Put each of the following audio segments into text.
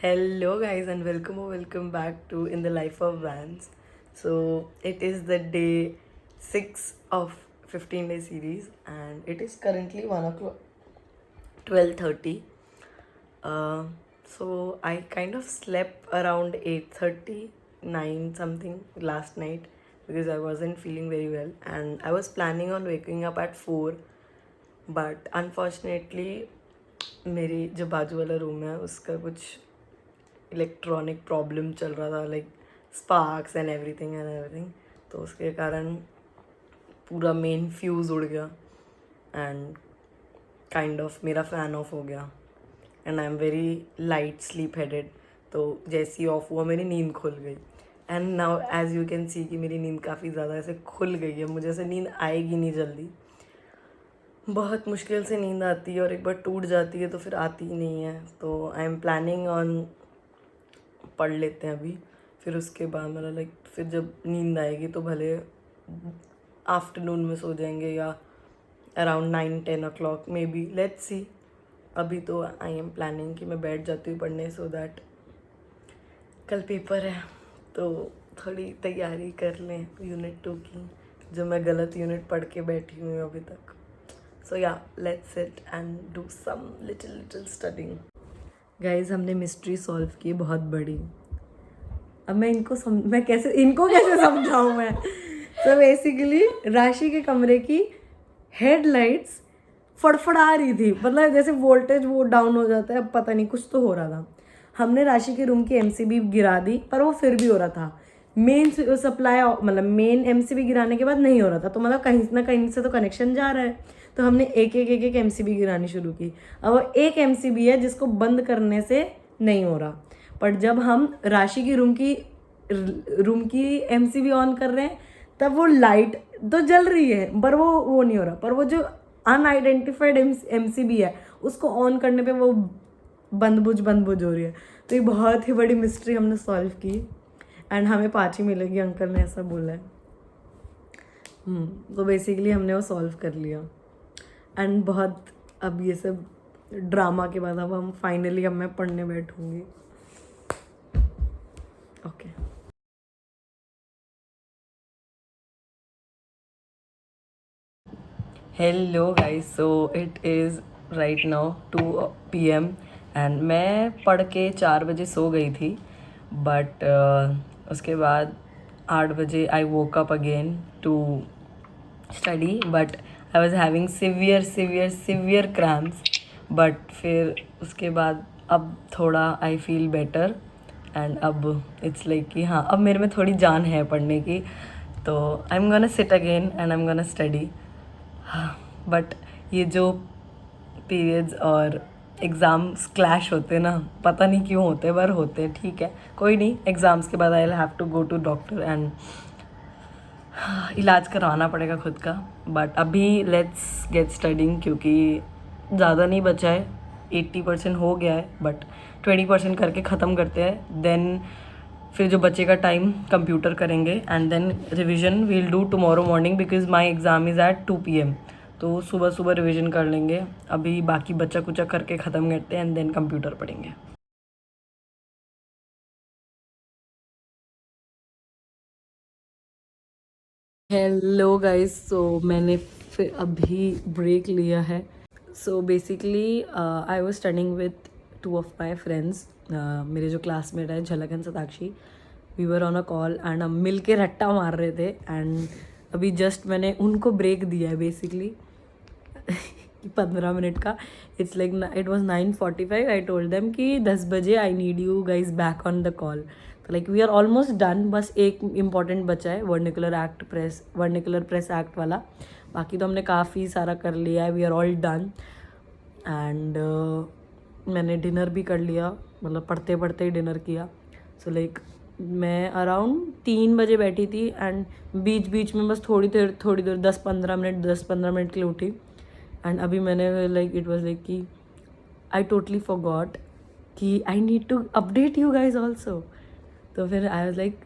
Hello, guys, and welcome back to In the Life of Vans. So, it is the day 6 of 15-day series, and it is currently 1 o'clock, 12:30. Uh, so, I kind of slept around 8:30, 9 something last night because I wasn't feeling very well, and I was planning on waking up at 4, but unfortunately, मेरी जो बाजू वाला room है उसका कुछ electronic problem चल रहा था, लाइक स्पार्क्स एंड एवरीथिंग तो उसके कारण पूरा मेन फ्यूज़ उड़ गया एंड काइंड ऑफ मेरा फ़ैन ऑफ हो गया and I am very light sleep headed. तो जैसे ही ऑफ हुआ मेरी नींद खुल गई and now as you can see कि मेरी नींद काफ़ी ज़्यादा ऐसे खुल गई है। मुझे ऐसे नींद आएगी नहीं जल्दी, बहुत मुश्किल से नींद आती है और एक बार टूट जाती है तो फिर आती ही नहीं है। तो आई एम प्लानिंग ऑन पढ़ लेते हैं अभी, फिर उसके बाद मतलब लाइक फिर जब नींद आएगी तो भले आफ्टरनून में सो जाएंगे या around 9-10 o'clock may be, let's see. अभी तो आई एम प्लानिंग कि मैं बैठ जाती हूँ पढ़ने सो दैट कल पेपर है तो थोड़ी तैयारी कर लें यूनिट 2 की, जो मैं गलत यूनिट पढ़ के बैठी हूँ अभी तक। सो या let's sit and do some little studying. Guys हमने मिस्ट्री सॉल्व की बहुत बड़ी। अब मैं मैं इनको कैसे समझाऊँ मैं। तो बेसिकली राशि के कमरे की हेडलाइट्स फड़फड़ा रही थी, मतलब जैसे वोल्टेज वो डाउन हो जाता है, अब पता नहीं कुछ तो हो रहा था। हमने राशि के रूम की एमसीबी गिरा दी पर वो फिर भी हो रहा था। मेन सप्लाई मतलब मेन एमसीबी गिराने के बाद नहीं हो रहा था, तो मतलब कहीं ना कहीं से तो कनेक्शन जा रहा है। तो हमने एक एमसीबी गिरानी शुरू की। अब एक एमसीबी है जिसको बंद करने से नहीं हो रहा, पर जब हम राशि की रूम की एमसीबी ऑन कर रहे हैं तब वो लाइट तो जल रही है पर वो नहीं हो रहा, पर वो जो अनआइडेंटिफाइड एमसीबी है उसको ऑन करने पे वो बंद बुझ हो रही है। तो ये बहुत ही बड़ी मिस्ट्री हमने सॉल्व की एंड हमें 5 ही मिलेगी, अंकल ने ऐसा बोला है। तो बेसिकली हमने वो सॉल्व कर लिया एंड बहुत अब ये सब ड्रामा के बाद अब हम फाइनली अब मैं पढ़ने बैठूंगी। Okay hello guys, so it is right now 2 PM and मैं पढ़ के 4 बजे सो गई थी, बट उसके बाद 8 बजे I woke up again to study, but I was having severe cramps. But फिर उसके बाद अब थोड़ा आई फील बेटर एंड अब इट्स लाइक कि हाँ अब मेरे में थोड़ी जान है पढ़ने की, तो I am gonna seat again and I am gonna study. But ये जो पीरियड्स और एग्ज़ाम्स क्लैश होते ना, पता नहीं क्यों होते पर होते, ठीक है कोई नहीं। एग्ज़ाम्स के बाद I will have to go to doctor and इलाज करवाना पड़ेगा खुद का। बट अभी लेट्स गेट स्टडिंग क्योंकि ज़्यादा नहीं बचा है, 80% हो गया है, बट 20% करके ख़त्म करते हैं। देन फिर जो बचेगा टाइम कंप्यूटर करेंगे and then revision will do tomorrow morning because my exam is at 2 PM। तो सुबह रिवीजन कर लेंगे, अभी बाकी बच्चा कुचा करके ख़त्म करते हैं एंड देन कंप्यूटर पढ़ेंगे। हेलो गाइस, सो मैंने फिर अभी ब्रेक लिया है। So basically I was studying with 2 of my friends. मेरे जो क्लासमेट है Jhalak and Satakshi, we were on a call and हम मिल के रट्टा मार रहे थे एंड अभी जस्ट मैंने उनको ब्रेक दिया है बेसिकली 15 मिनट का। It's like it was 9:45। I told them कि 10 बजे I need you guys back on the call. तो like we are almost done, बस एक इम्पॉर्टेंट बचा है वर्निकुलर प्रेस एक्ट वाला, बाकी तो हमने काफ़ी सारा कर लिया है, we are all done. And मैंने डिनर भी कर लिया, मतलब पढ़ते पढ़ते ही डिनर किया। सो लाइक मैं अराउंड 3 बजे बैठी थी एंड बीच में बस थोड़ी देर 10-15 मिनट के लिए उठी एंड अभी मैंने लाइक इट वॉज लाइक कि आई टोटली फॉरगॉट कि I need to update you guys also. तो फिर आई वॉज लाइक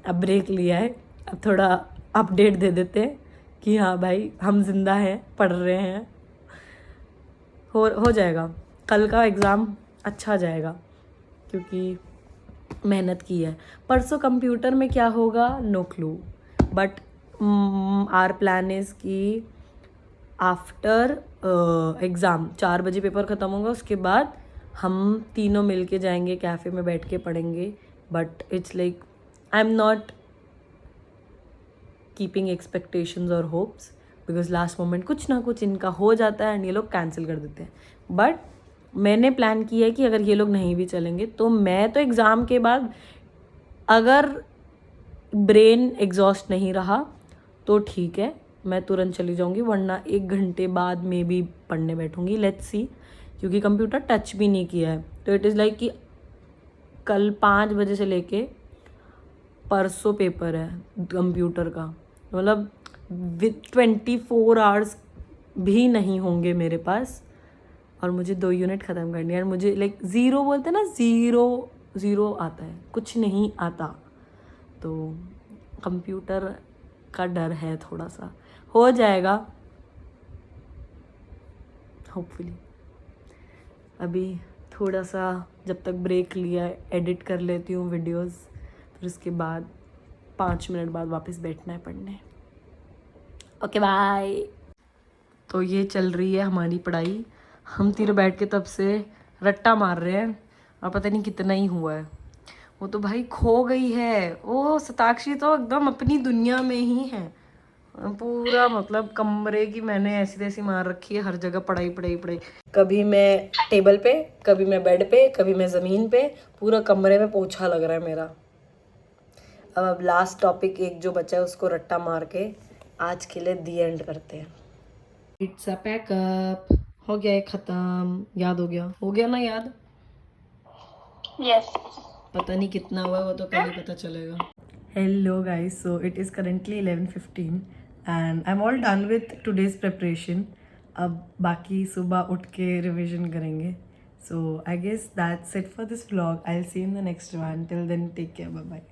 अब ब्रेक लिया है, अब थोड़ा अपडेट दे देते हैं कि हाँ भाई हम जिंदा हैं, पढ़ रहे हैं, हो जाएगा, कल का एग्ज़ाम अच्छा जाएगा। क्योंकि मेहनत की है। परसों कंप्यूटर में क्या होगा no clue, but our plan is कि आफ्टर एग्ज़ाम 4 बजे पेपर ख़त्म होगा, उसके बाद हम तीनों मिल के जाएंगे कैफ़े में, बैठ के पढ़ेंगे। But it's like I am not keeping expectations और होप्स, बिकॉज लास्ट मोमेंट कुछ ना कुछ इनका हो जाता है एंड ये लोग कैंसिल कर देते हैं। बट मैंने प्लान किया है कि अगर ये लोग नहीं भी चलेंगे तो मैं तो एग्ज़ाम के बाद अगर ब्रेन एग्जॉस्ट नहीं रहा तो ठीक है, मैं तुरंत चली जाऊंगी, वरना 1 घंटे बाद में भी पढ़ने बैठूंगी। लेट्स सी, क्योंकि कंप्यूटर टच भी नहीं किया है। तो इट इज़ लाइक कि कल 5 बजे से लेके परसों पेपर है कंप्यूटर का, मतलब विद 24 आवर्स भी नहीं होंगे मेरे पास, और मुझे 2 यूनिट ख़त्म करनी है। और मुझे लाइक ज़ीरो बोलते हैं ना, ज़ीरो आता है, कुछ नहीं आता। तो कंप्यूटर का डर है थोड़ा सा, हो जाएगा होपफुली। अभी थोड़ा सा जब तक ब्रेक लिया है एडिट कर लेती हूँ वीडियोस, फिर उसके बाद 5 मिनट बाद वापस बैठना है पढ़ने। Okay bye. तो ये चल रही है हमारी पढ़ाई, हम तीनों बैठ के तब से रट्टा मार रहे हैं और पता नहीं कितना ही हुआ है। वो तो भाई खो गई है, वो सताक्षी तो एकदम अपनी दुनिया में ही है पूरा, मतलब कमरे की मैंने ऐसी तैसी मार रखी है, हर जगह पढ़ाई पढ़ाई पढ़ाई। कभी मैं टेबल पे, कभी मैं बेड पे, कभी मैं ज़मीन पे, पूरा कमरे में पोछा लग रहा है मेरा। अब लास्ट टॉपिक एक जो बचा है उसको रट्टा मार के आज के लिए दी एंड करते हैं। इट्स अ पैकअप, हो गया है ख़त्म। याद हो गया ना याद? Yes. पता नहीं कितना हुआ, वो तो कल ही पता चलेगा। Hello guys, so it is currently 11:15 and I am all done with today's preparation. अब बाकी सुबह उठ के रिविजन करेंगे। So I guess that's it for this vlog. I will see in the next one. Till then take care, bye bye.